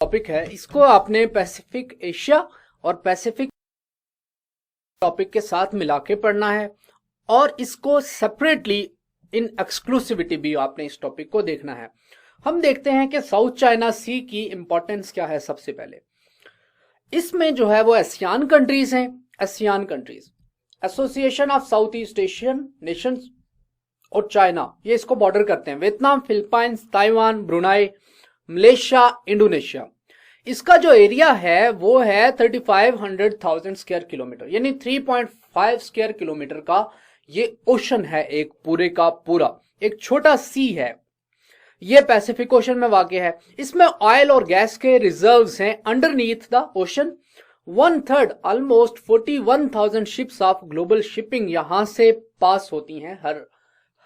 Topic है इसको आपने पैसिफिक एशिया और पैसिफिक टॉपिक के साथ मिला के पढ़ना है और इसको सेपरेटली इन एक्सक्लूसिविटी भी आपने इस टॉपिक को देखना है। हम देखते हैं कि साउथ चाइना सी की इंपॉर्टेंस क्या है। सबसे पहले इसमें जो है वो एशियान कंट्रीज हैं। ASEAN countries association of south east Asian nations और चाइना, ये इसको बॉर्डर करते हैं। Vietnam, Philippines, Taiwan, Brunei, Malaysia, Indonesia. इसका जो एरिया है वो है 3500,000 स्क्वायर किलोमीटर, यानी 3.5 स्क्वायर किलोमीटर का ये ओशन है, एक पूरे का पूरा एक छोटा सी है। ये पैसिफिक ओशन में वाक़ है। इसमें ऑयल और गैस के रिजर्व्स हैं underneath the ocean. 1/3 almost 41,000 ships of global shipping यहां से पास होती हैं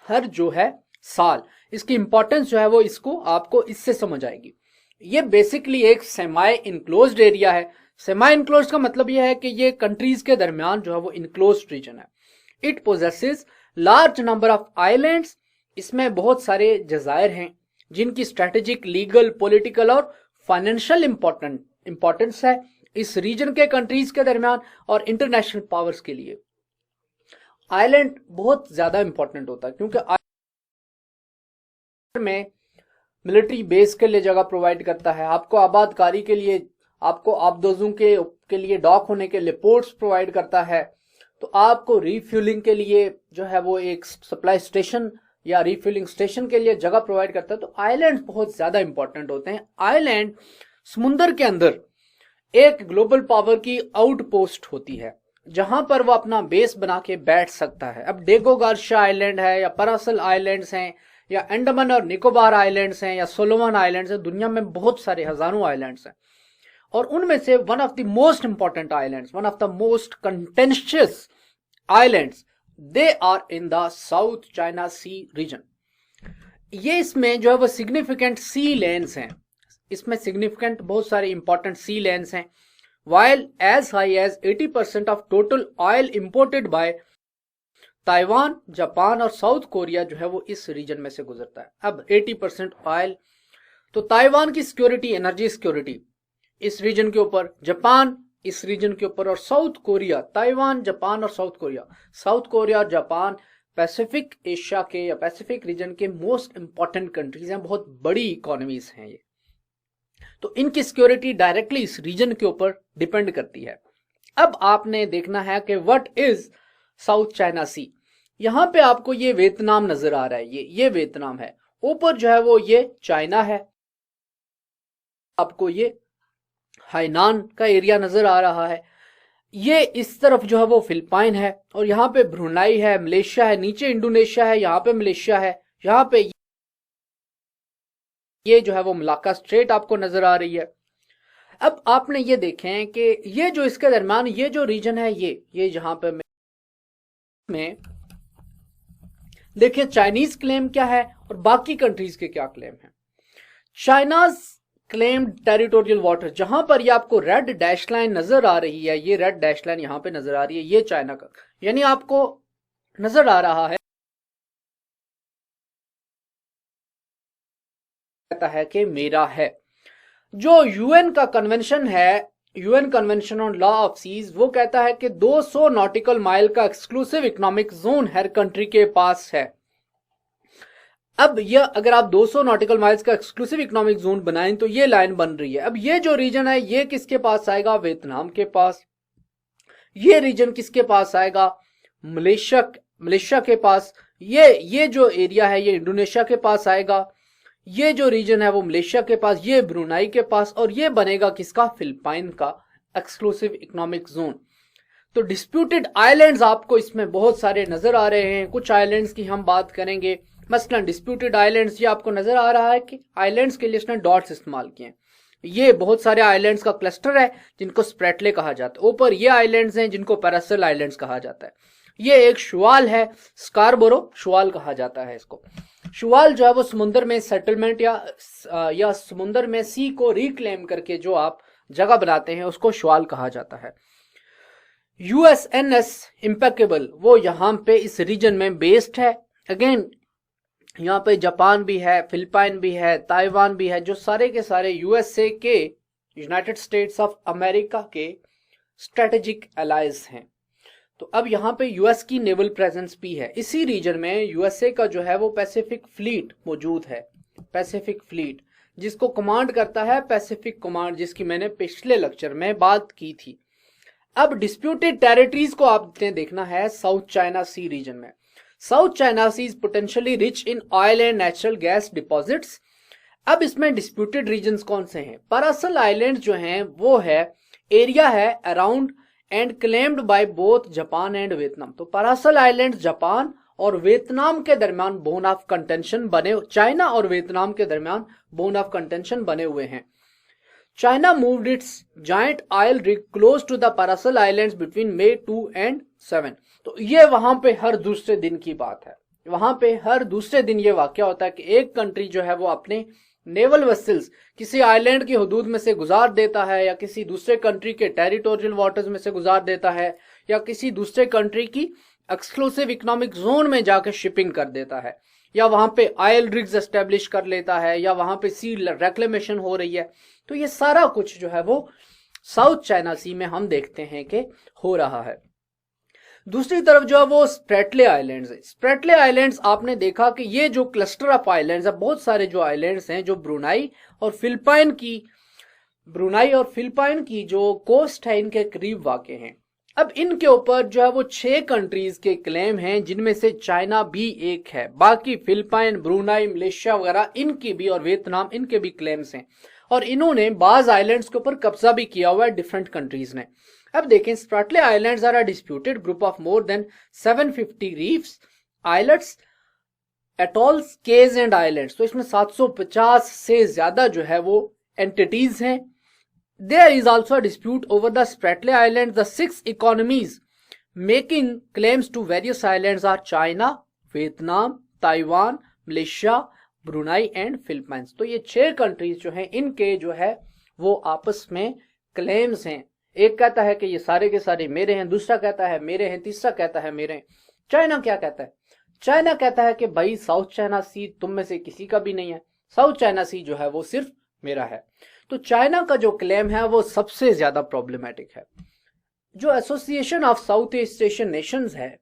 हर जो है साल। इसकी इंपॉर्टेंस जो है वो इसको आपको इससे समझ आएगी। ये बेसिकली एक सेमाई इनक्लोज्ड एरिया है। सेमाई इनक्लोज्ड का मतलब ये है कि ये कंट्रीज के दरमियान जो है वो इनक्लोज्ड रीजन है। It possesses large number of islands. इसमें बहुत सारे जजायर हैं जिनकी स्ट्रेटेजिक, लीगल, पॉलिटिकल और फाइनेंशियल इंपॉर्टेंस है इस रीजन के कंट्रीज के दरमियान और इंटरनेशनल पावर्स के लिए। आइलैंड बहुत ज्यादा इंपॉर्टेंट होता है क्योंकि में मिलिट्री बेस के लिए जगह प्रोवाइड करता है, आपको आबादकारी के लिए, आपको आबदोजों के लिए डॉक होने के लिए पोर्ट्स प्रोवाइड करता है, तो आपको रिफ्यूलिंग के लिए जो है वो एक सप्लाई स्टेशन या रिफ्यूलिंग स्टेशन के लिए जगह प्रोवाइड करता है। तो आइलैंड बहुत ज्यादा इंपॉर्टेंट होते हैं। आइलैंड समुंदर के अंदर एक ग्लोबल पावर की आउटपोस्ट होती है जहां पर वो अपना बेस बना के बैठ सकता है। अब डेगो गार्शिया आइलैंड है या परासल आइलैंड्स हैं या अंडमान और निकोबार आइलैंड्स हैं या सोलोमन आइलैंड्स हैं, दुनिया में बहुत सारे हजारों आइलैंड्स हैं और उनमें से one of the most important islands, one of the most contentious islands, they are in the South China Sea region. ये इसमें जो है वो सिग्निफिकेंट सी लेन्स हैं। इसमें सिग्निफिकेंट बहुत सारे इंपॉर्टेंट सी लेन्स हैं। while as high as 80% of total oil imported by Taiwan, Japan और साउथ कोरिया जो है वो इस रीजन में से गुजरता है। अब 80% ऑयल, तो ताइवान की सिक्योरिटी, एनर्जी सिक्योरिटी इस रीजन के ऊपर, जापान इस रीजन के ऊपर और साउथ कोरिया, ताइवान, जापान और साउथ कोरिया और जापान पैसिफिक एशिया के या पैसिफिक रीजन के मोस्ट इंपॉर्टेंट कंट्रीज हैं, बहुत बड़ी इकोनॉमीज हैं ये। तो इनकी सिक्योरिटी डायरेक्टली इस रीजन के ऊपर डिपेंड करती है। अब आपने देखना है कि व्हाट इज साउथ चाइना सी। यहां पे आपको ये वियतनाम नजर आ रहा है, ये वियतनाम है। ऊपर जो है वो ये चाइना है, आपको ये हाइनान का एरिया नजर आ रहा है। ये इस तरफ जो है वो फिलीपाइन है और यहाँ पे ब्रुनाई है, मलेशिया है, नीचे इंडोनेशिया है, यहाँ पे मलेशिया है, यहाँ पे ये जो है वो मलाक्का स्ट्रेट आपको नजर आ रही है। अब आपने ये देखें कि ये जो इसके दरमियान ये जो रीजन है, ये जहां पे में देखिए चाइनीज क्लेम क्या है और बाकी कंट्रीज के क्या क्लेम है। चाइनाज क्लेम टेरिटोरियल वाटर, जहां पर ये आपको रेड डैश लाइन नजर आ रही है, ये रेड डैश लाइन यहां पे नजर आ रही है, ये चाइना का, यानी आपको नजर आ रहा है है कि मेरा है। जो यूएन का कन्वेंशन है, UN convention on law of seas, वो कहता है कि 200 नॉटिकल माइल का एक्सक्लूसिव इकोनॉमिक जोन हर कंट्री के पास है। अब यह अगर आप 200 नॉटिकल माइल्स का एक्सक्लूसिव इकोनॉमिक जोन बनाएं तो ये लाइन बन रही है। अब ये जो रीजन है ये किसके पास आएगा? वियतनाम के पास। ये रीजन किसके पास आएगा? मलेशिया के पास। ये जो एरिया है ये इंडोनेशिया के पास आएगा। ये जो रीजन है वो मलेशिया के पास, ये ब्रुनाई के पास, और ये बनेगा किसका? फिलीपाइन का एक्सक्लूसिव इकोनॉमिक जोन। तो डिस्प्यूटेड आइलैंड्स आपको इसमें बहुत सारे नजर आ रहे हैं। कुछ आइलैंड्स की हम बात करेंगे, मसलन डिस्प्यूटेड आइलैंड्स, ये आपको नजर आ रहा है कि आइलैंड्स के लिए इसने डॉट्स इस्तेमाल किए हैं। ये बहुत सारे आइलैंड्स का क्लस्टर है जिनको स्प्रेटले कहा जाता है। ऊपर ये आइलैंड्स हैं जिनको पैरासल आइलैंड्स कहा जाता है। ये एक शुआल है, स्कारबोरो शुआल कहा जाता है इसको। शुआल जो है वो समुद्र में सेटलमेंट या समुद्र में सी को रिक्लेम करके जो आप जगह बनाते हैं उसको शुआल कहा जाता है। यूएसएनएस इम्पेकेबल वो यहां पे इस रीजन में बेस्ड है। अगेन यहाँ पे जापान भी है, फिलीपाइन भी है, ताइवान भी है, जो सारे के सारे यूएसए के यूनाइटेड स्टेट्स ऑफ अमेरिका के स्ट्रेटेजिक एलाइज हैं। तो अब यहाँ पे यूएस की नेवल प्रेजेंस भी है। इसी रीजन में यूएसए का जो है वो पैसिफिक फ्लीट मौजूद है, पैसिफिक फ्लीट, जिसको कमांड करता है पैसिफिक कमांड, जिसकी मैंने पिछले लेक्चर में बात की थी। अब डिस्प्यूटेड टेरिटरीज को आपने देखना है साउथ चाइना सी रीजन में। South China Sea is potentially rich in oil and natural gas deposits. अब इसमें डिस्प्यूटेड रीजन्स कौन से हैं? पारासल आइलैंड जो हैं वो है, एरिया है around and claimed by both Japan and Vietnam. तो पारासल आइलैंड जापान और वियतनाम के दरमियान बोन ऑफ कंटेंशन बने, चाइना और वियतनाम के दरमियान बोन ऑफ कंटेंशन बने हुए हैं। China moved its giant oil rig close to the Paracel islands between May 2 and 7। तो ये वहां पे हर दूसरे दिन की बात है। वहां पे हर दूसरे दिन ये वाकया होता है कि एक कंट्री जो है वो अपने नेवल वेसल्स किसी आइलैंड की हदूद में से गुजार देता है, या किसी दूसरे कंट्री के टेरिटोरियल वाटर्स में से गुजार देता है, या किसी दूसरे कंट्री की एक्सक्लूसिव इकोनॉमिक जोन में जाकर शिपिंग कर देता है, या वहां पे ऑयल रिग्स एस्टेब्लिश कर लेता है, या वहां पे सी रेक्लेमेशन हो रही है। तो ये सारा कुछ जो है वो साउथ चाइना सी में हम देखते हैं कि हो रहा है। दूसरी तरफ जो है वो स्प्रेटले आइलैंड्स है। स्प्रेटले आइलैंड्स आपने देखा कि ये जो क्लस्टर ऑफ आइलैंड्स है, बहुत सारे जो आइलैंड्स हैं जो ब्रुनाई और फिलिपाइन की जो कोस्ट है इनके करीब वाक़े हैं। अब इनके ऊपर जो है वो 6 कंट्रीज के क्लेम हैं, जिनमें से चाइना भी एक है। बाकी फिलिपाइन, ब्रुनाई, मलेशिया वगैरह इनकी भी, और वियतनाम, इनके भी क्लेम्स हैं। और इन्होंने बाज आइलैंड्स के ऊपर कब्जा भी किया हुआ है डिफरेंट कंट्रीज ने। अब देखें, Spratly islands are a disputed group of more than 750 reefs, islands, atolls, cays and islands. तो इसमें 750 से ज्यादा जो है वो एंटिटीज हैं। There is also a dispute over the Spratly Islands. The 6 economies making claims to various islands are China, Vietnam, Taiwan, Malaysia, Brunei and Philippines. तो ये 6 कंट्रीज जो हैं इनके जो है वो आपस में क्लेम्स हैं। एक कहता है कि ये सारे के सारे मेरे हैं, दूसरा कहता है मेरे हैं, तीसरा कहता है मेरे हैं। चाइना क्या कहता है? चाइना कहता है कि भाई साउथ चाइना सी तुम में से किसी का भी नहीं है, साउथ चाइना सी जो है वो सिर्फ मेरा है। तो चाइना का जो क्लेम है वो सबसे ज्यादा प्रॉब्लमेटिक है। जो association of south east Asian Nations है,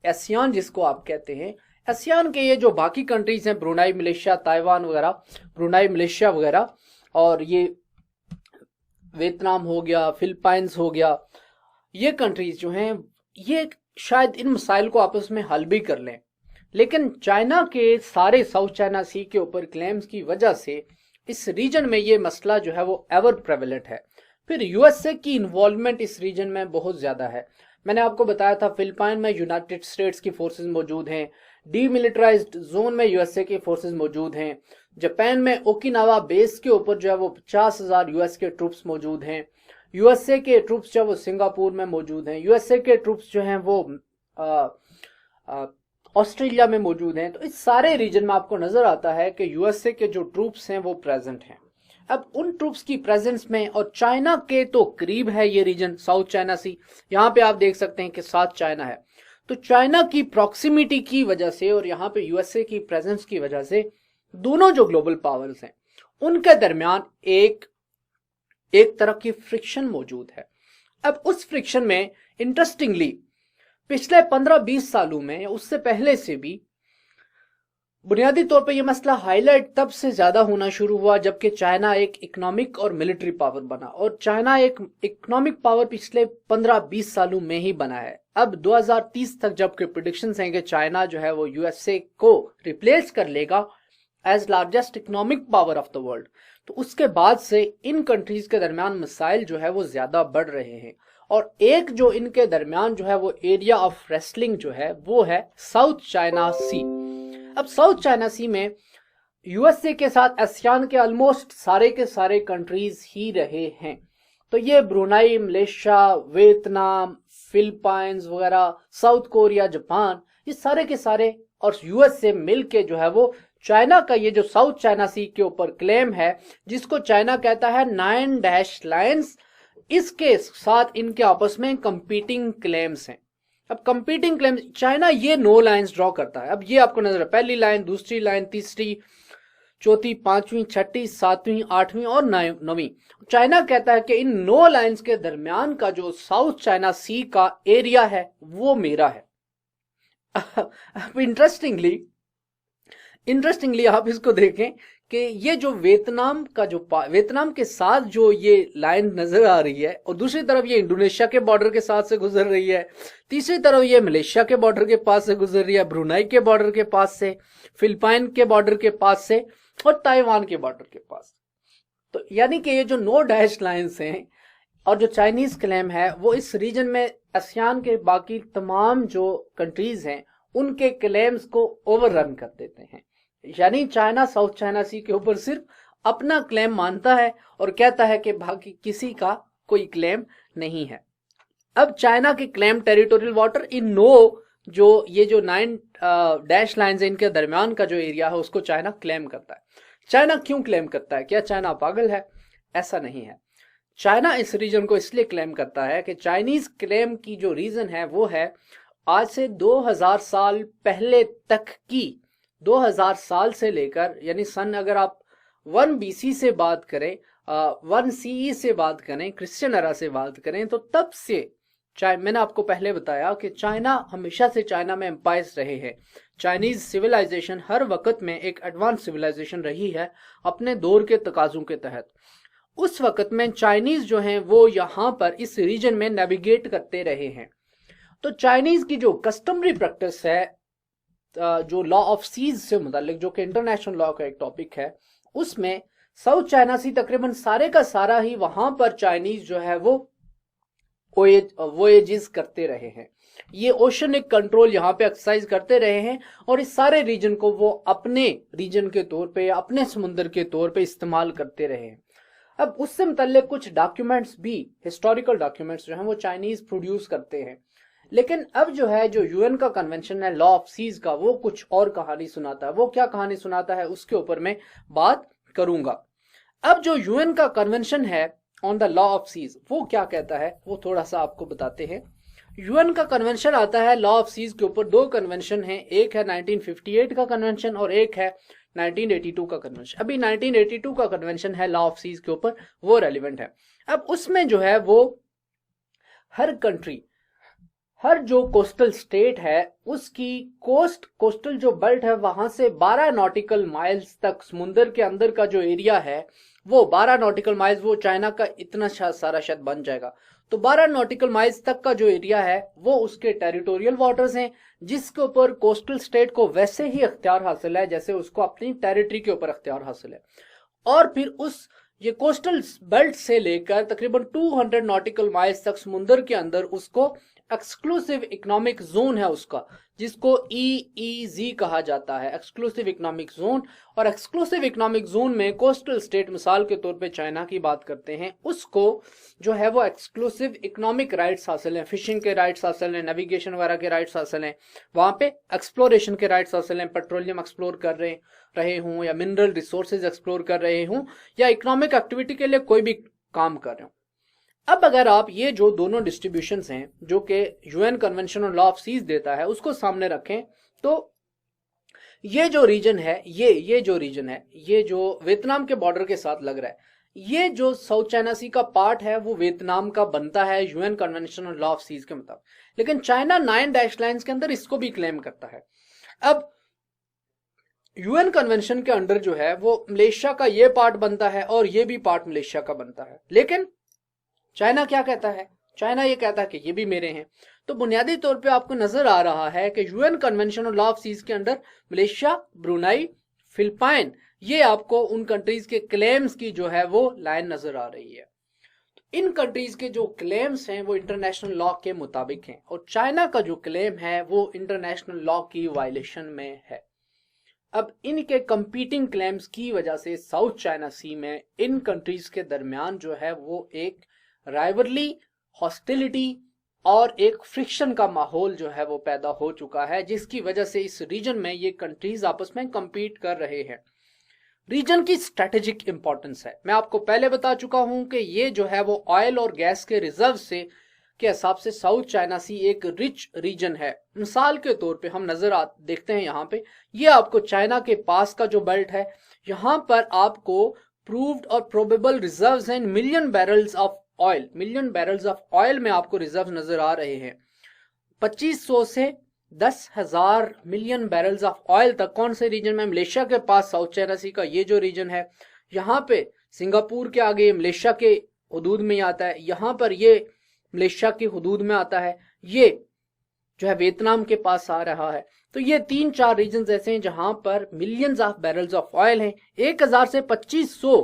एशियान जिसको आप कहते हैं, एशियान के ये जो बाकी कंट्रीज हैं, ब्रुनाई, मलेशिया, ताइवान वगैरह, ब्रुनाई, मलेशिया वगैरह, और ये वियतनाम हो गया, फिलिपाइंस हो गया, ये कंट्रीज जो हैं ये शायद इन मसाइल को आपस में हल भी कर लें। लेकिन चाइना के सारे साउथ चाइना सी के ऊपर क्लेम्स की वजह से इस रीजन में ये मसला जो है वो एवर प्रेवलेंट है। फिर यूएसए की इन्वॉल्वमेंट इस रीजन में बहुत ज्यादा है। मैंने आपको बताया था फिलिपाइन में यूनाइटेड स्टेट्स की फोर्सेस मौजूद हैं, डीमिलिटराइज्ड जोन में यूएसए की फोर्सेस मौजूद हैं, जापान में ओकिनावा बेस के ऊपर जो है वो 50,000 यूएस के ट्रूप्स मौजूद हैं, यूएसए के ट्रूप्स जो है वो सिंगापुर में मौजूद हैं, यूएसए के ट्रूप्स जो हैं वो ऑस्ट्रेलिया में मौजूद हैं। तो इस सारे रीजन में आपको नजर आता है कि यूएसए के जो ट्रूप्स हैं वो प्रेजेंट हैं। अब उन ट्रूप्स की प्रेजेंस में, और चाइना के तो करीब है ये रीजन साउथ चाइना सी, यहाँ पे आप देख सकते हैं कि साथ चाइना है। तो चाइना की प्रॉक्सिमिटी की वजह से और यहाँ पे यूएसए की प्रेजेंस की वजह से दोनों जो ग्लोबल पावर्स हैं उनके दरमियान एक तरह की फ्रिक्शन मौजूद है। अब उस फ्रिक्शन में इंटरेस्टिंगली पिछले 15-20 सालों में या उससे पहले से भी बुनियादी तौर पर यह मसला हाईलाइट तब से ज्यादा होना शुरू हुआ जबकि चाइना एक इकोनॉमिक और मिलिट्री पावर बना, और चाइना एक इकोनॉमिक पावर पिछले 15-20 सालों में ही बना है। अब 2030 तक जबकि प्रेडिक्शंस हैं कि चाइना जो है वो यूएसए को रिप्लेस कर लेगा as largest economic power of the world, तो उसके बाद से इन कंट्रीज के दरमियान मसाइल जो है वो ज्यादा बढ़ रहे हैं। और एक जो इनके दरमियान जो है वो एरिया ऑफ रेसलिंग जो है वो है साउथ चाइना सी। अब साउथ चाइना सी में यूएसए के साथ आसियान के ऑलमोस्ट सारे के सारे कंट्रीज ही रहे हैं। तो ये ब्रुनाई, मलेशिया, वियतनाम, फिलिपाइंस वगैरह, साउथ कोरिया, जापान, ये सारे के सारे और यूएसए मिलके जो है वो चाइना का ये जो साउथ चाइना सी के ऊपर क्लेम है, जिसको चाइना कहता है 9 डैश लाइन्स, इसके साथ इनके आपस में कंपीटिंग क्लेम्स हैं। अब कंपीटिंग क्लेम्स, चाइना ये 9 लाइंस ड्रॉ करता है। अब ये आपको नजर है, पहली लाइन, दूसरी लाइन, तीसरी, चौथी, पांचवी, छठी, सातवीं, आठवीं और नवीं। चाइना कहता है कि इन 9 लाइंस के दरमियान का जो साउथ चाइना सी का एरिया है वो मेरा है। अब इंटरेस्टिंगली आप इसको देखें कि ये जो वियतनाम के साथ जो ये लाइन नजर आ रही है, और दूसरी तरफ ये इंडोनेशिया के बॉर्डर के साथ से गुजर रही है, तीसरी तरफ ये मलेशिया के बॉर्डर के पास से गुजर रही है, ब्रुनाई के बॉर्डर के पास से, फिलिपाइन के बॉर्डर के पास से और ताइवान के बॉर्डर के पास। तो यानी कि ये जो 9 डैश लाइन्स हैं और जो चाइनीज क्लेम है वो इस रीजन में आसियान के बाकी तमाम जो कंट्रीज हैं उनके क्लेम्स को ओवररन कर देते हैं। यानी चाइना साउथ चाइना सी के ऊपर सिर्फ अपना क्लेम मानता है और कहता है कि बाकी किसी का कोई क्लेम नहीं है। अब चाइना के claim territorial water in 9 dash lines इनके दरमियान का जो एरिया है उसको चाइना क्लेम करता है। चाइना क्यों क्लेम करता है? क्या चाइना पागल है? ऐसा नहीं है। चाइना इस रीजन को इसलिए क्लेम करता है कि चाइनीज क्लेम की जो रीजन है वो है आज से 2000 साल पहले तक की, 2000 साल से लेकर, यानी सन अगर आप 1 BC से बात करें, 1 CE से बात करें, क्रिश्चियन एरा से बात करें, तो तब से मैंने आपको पहले बताया कि चाइना हमेशा से चाइना में एम्पायर्स रहे हैं। चाइनीज सिविलाइजेशन हर वक्त में एक एडवांस सिविलाइजेशन रही है अपने दौर के तकाजों के तहत। उस वक्त में चाइनीज जो हैं वो यहाँ पर इस रीजन में नेविगेट करते रहे हैं। तो चाइनीज की जो कस्टमरी प्रैक्टिस है, जो लॉ ऑफ सीज से मुतालिक, जो कि इंटरनेशनल लॉ का एक टॉपिक है, उसमें साउथ चाइना सी तकरीबन सारे का सारा ही वहां पर चाइनीज जो है वो वोएजेस करते रहे हैं। ये ओशनिक कंट्रोल यहाँ पे एक्सरसाइज करते रहे हैं और इस सारे रीजन को वो अपने रीजन के तौर पे या अपने समुद्र के तौर पे इस्तेमाल करते रहे हैं। अब उससे मुताल्लिक कुछ डॉक्यूमेंट्स भी, हिस्टोरिकल डॉक्यूमेंट्स जो हैं वो चाइनीज प्रोड्यूस करते हैं। लेकिन अब जो है जो यूएन का कन्वेंशन है लॉ ऑफ सीज का, वो कुछ और कहानी सुनाता है। वो क्या कहानी सुनाता है उसके ऊपर मैं बात करूंगा। अब जो यूएन का कन्वेंशन है on the law of seas वो क्या कहता है वो थोड़ा सा आपको बताते हैं। यूएन का कन्वेंशन आता है लॉ ऑफ सीज के ऊपर। 2 कन्वेंशन है, एक है 1958 का कन्वेंशन और एक है 1982 का कन्वेंशन। अभी 1982 का कन्वेंशन है लॉ ऑफ सीज के ऊपर, वो रेलिवेंट है। अब उसमें जो है वो हर कंट्री, हर जो कोस्टल स्टेट है उसकी कोस्टल जो बेल्ट है वहां से 12 नॉटिकल माइल्स तक समुद्र के अंदर का जो एरिया है वो 12 नॉटिकल माइल्स, वो चाइना का इतना सारा शायद बन जाएगा। तो 12 नॉटिकल माइल्स तक का जो एरिया है वो उसके टेरिटोरियल वाटर्स हैं, जिसके ऊपर कोस्टल स्टेट को वैसे ही अख्तियार हासिल है जैसे उसको अपनी टेरिटरी के ऊपर अख्तियार हासिल है। और फिर ये कोस्टल बेल्ट से लेकर तकरीबन 200 नॉटिकल माइल्स तक समुद्र के अंदर उसको एक्सक्लूसिव इकोनॉमिक जोन है उसका, जिसको EEZ कहा जाता है, एक्सक्लूसिव इकोनॉमिक जोन। और एक्सक्लूसिव इकोनॉमिक जोन में कोस्टल स्टेट, मिसाल के तौर पे चाइना की बात करते हैं, उसको जो है वो एक्सक्लूसिव इकोनॉमिक राइट्स हासिल हैं, फिशिंग के राइट्स हासिल हैं, नेविगेशन वगैरह के राइट्स हासिल हैं, वहां पे एक्सप्लोरेशन के राइट्स हासिल हैं, पेट्रोलियम एक्सप्लोर कर रहे हूं या मिनरल रिसोर्सेज एक्सप्लोर कर रहे हूं या इकोनॉमिक एक्टिविटी के लिए कोई भी काम कर रहे हो। अब अगर आप ये जो दोनों डिस्ट्रीब्यूशंस हैं जो कि UN convention on law of seas देता है उसको सामने रखें, तो ये जो रीजन है, ये जो रीजन है, ये जो वियतनाम के बॉर्डर के साथ लग रहा है, ये जो साउथ चाइना सी का पार्ट है वो वियतनाम का बनता है UN convention on law of seas के मुताबिक। लेकिन चाइना 9 डैश लाइंस के अंदर इसको भी क्लेम करता है। अब यूएन कन्वेंशन के अंडर जो है वो मलेशिया का ये पार्ट बनता है और ये भी पार्ट मलेशिया का बनता है। लेकिन चाइना क्या कहता है? चाइना ये कहता है कि ये भी मेरे हैं। तो बुनियादी तौर पे आपको नजर आ रहा है कि UN convention on law of seas के अंडर मलेशिया, ब्रुनाई, फिलिपाइन, ये आपको उन कंट्रीज के क्लेम्स की जो है वो लाइन नजर आ रही है। तो इन कंट्रीज के जो क्लेम्स हैं वो इंटरनेशनल लॉ के मुताबिक हैं और चाइना का जो क्लेम है वो इंटरनेशनल लॉ की वायलेशन में है। अब इनके कंपीटिंग क्लेम्स की वजह से साउथ चाइना सी में इन कंट्रीज के दरमियान जो है वो एक राइवरली, हॉस्टिलिटी और एक फ्रिक्शन का माहौल जो है वो पैदा हो चुका है, जिसकी वजह से इस रीजन में ये कंट्रीज आपस में compete कर रहे हैं। रीजन की स्ट्रेटेजिक इंपॉर्टेंस है, मैं आपको पहले बता चुका हूं कि ये जो है वो ऑयल और गैस के रिजर्व से के हिसाब से साउथ चाइना सी एक रिच रीजन है। मिसाल के तौर पे हम देखते हैं यहाँ पे, ये आपको चाइना के पास का जो बेल्ट है यहाँ पर आपको प्रूव्ड और probable reserves and million barrels of oil में आपको रिजर्व नजर आ रहे हैं। 2500 से 10,000 मिलियन बैरल्स ऑफ ऑयल तक। कौन से रीजन में? मलेशिया के पास, साउथ चाइना सी का ये जो रीजन है, यहाँ पे सिंगापुर के आगे मलेशिया के हुदूद में आता है, यहाँ पर ये मलेशिया के हुदूद में आता है, ये जो है वियतनाम के पास आ रहा है। तो ये 3-4 रीजन ऐसे हैं जहां पर millions of barrels of oil हैं। 1000 से 2500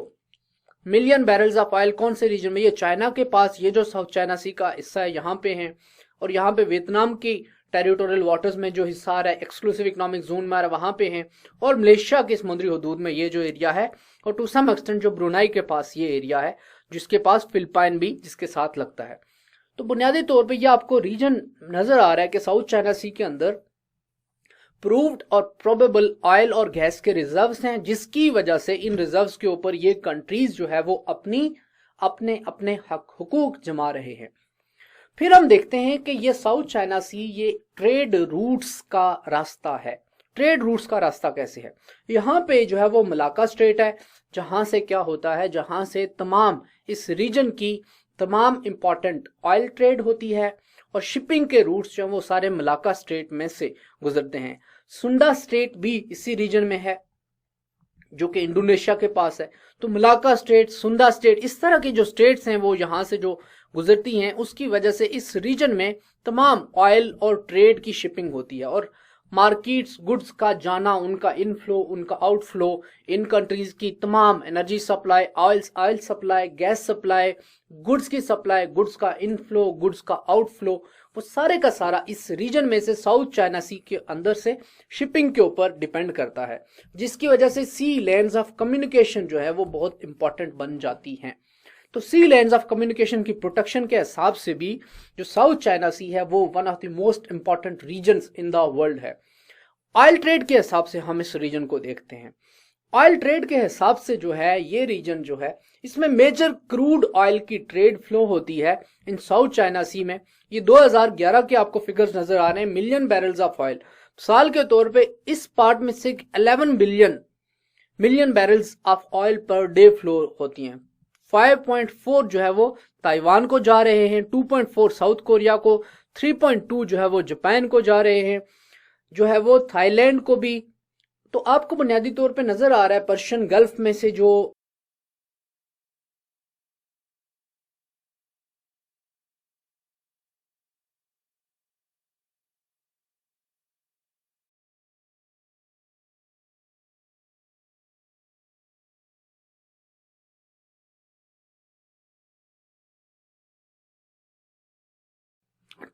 मिलियन बैरल्स ऑफ ऑयल कौन से रीजन में? ये चाइना के पास, ये जो साउथ चाइना सी का हिस्सा है यहाँ पे हैं, और यहाँ पे वियतनाम की टेरिटोरियल वाटर्स में जो हिस्सा आ रहा है, एक्सक्लूसिव इकोनॉमिक जोन में आ रहा है, वहां पे हैं, और मलेशिया के समुद्री हदूद में ये जो एरिया है, और टू सम एक्सटेंट जो ब्रुनाई के पास ये एरिया है, जिसके पास फिलिपाइन भी जिसके साथ लगता है। तो बुनियादी तौर पे ये आपको रीजन नजर आ रहा है कि साउथ चाइना सी के अंदर प्रूव्ड और प्रोबेबल ऑयल और गैस के रिजर्व्स हैं, जिसकी वजह से इन रिजर्व्स के ऊपर ये कंट्रीज जो है वो अपने हुकूक जमा रहे हैं। फिर हम देखते हैं कि ये साउथ चाइना सी ये ट्रेड रूट्स का रास्ता है। ट्रेड रूट्स का रास्ता कैसे है? यहाँ पे जो है वो मलाक्का स्ट्रेट है, जहां से क्या होता है, जहां से तमाम इस रीजन की तमाम इंपॉर्टेंट ऑयल ट्रेड होती है, और शिपिंग के रूट्स जो है वो सारे मलाक्का स्ट्रेट में से गुजरते हैं। सुंडा स्ट्रेट भी इसी रीजन में है, जो कि इंडोनेशिया के पास है। तो मलाक्का स्ट्रेट, सुंडा स्ट्रेट, इस तरह की जो स्टेट्स हैं वो यहाँ से जो गुजरती हैं, उसकी वजह से इस रीजन में तमाम ऑयल और ट्रेड की शिपिंग होती है, और मार्केट्स, गुड्स का जाना, उनका इनफ्लो, उनका आउटफ्लो, इन कंट्रीज की तमाम energy supply, oil supply, gas supply, goods की सप्लाई, गुड्स का इनफ्लो, गुड्स का आउटफ्लो, वो सारे का सारा इस रीजन में से साउथ चाइना सी के अंदर से शिपिंग के ऊपर डिपेंड करता है, जिसकी वजह से सी लेन्स ऑफ कम्युनिकेशन जो है वो बहुत इंपॉर्टेंट बन जाती हैं। तो सी लेन्स ऑफ कम्युनिकेशन की प्रोटेक्शन के हिसाब से भी जो साउथ चाइना सी है वो one of the most important regions in the world है। ऑयल ट्रेड के हिसाब से हम इस रीजन को देखते हैं। ऑयल ट्रेड के हिसाब से जो है ये रीजन जो है, इसमें मेजर क्रूड ऑयल की ट्रेड फ्लो होती है इन साउथ चाइना सी में। ये 2011 के आपको फिगर्स नजर आ रहे हैं, मिलियन बैरल्स ऑफ ऑयल। साल के तौर पे इस पार्ट में से 11 million barrels of oil per day flow होती हैं। 5.4 जो है वो ताइवान को जा रहे हैं, 2.4 साउथ कोरिया को, 3.2 जो है वो जापान को जा रहे हैं, जो है वो थाईलैंड को भी। तो आपको बुनियादी तौर पे नजर आ रहा है पर्शियन गल्फ में से जो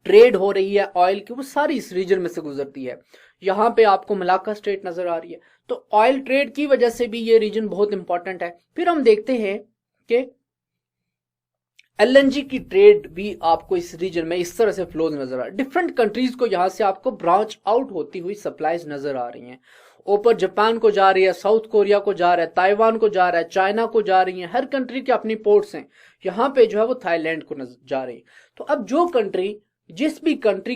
ट्रेड हो रही है ऑयल की, वो सारी इस रीजन में से गुजरती है। यहाँ पे आपको मलाक्का स्ट्रेट नजर आ रही है। तो ऑयल ट्रेड की वजह से भी ये रीजन बहुत इंपॉर्टेंट है। फिर हम देखते हैं कि एलएनजी की ट्रेड भी आपको इस रीजन में इस तरह से फ्लोज नजर आ रहा है। डिफरेंट कंट्रीज को यहाँ से आपको ब्रांच आउट होती हुई सप्लाईज नजर आ रही हैं। ऊपर जापान को जा रही है, साउथ कोरिया को जा रहा है, ताइवान को जा रहा है, चाइना को जा रही है। हर कंट्री के अपनी पोर्ट्स हैं। यहाँ पे जो है वो थाईलैंड को जा रही है। तो अब जो कंट्री, जिस भी कंट्री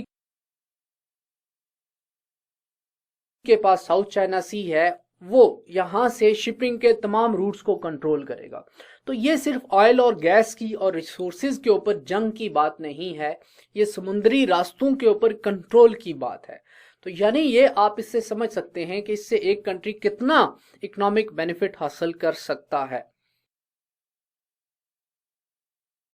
के पास साउथ चाइना सी है, वो यहां से शिपिंग के तमाम रूट्स को कंट्रोल करेगा। तो ये सिर्फ ऑयल और गैस की और रिसोर्सेज के ऊपर जंग की बात नहीं है, ये समुद्री रास्तों के ऊपर कंट्रोल की बात है। तो यानी ये आप इससे समझ सकते हैं कि इससे एक कंट्री कितना इकोनॉमिक बेनिफिट हासिल कर सकता है।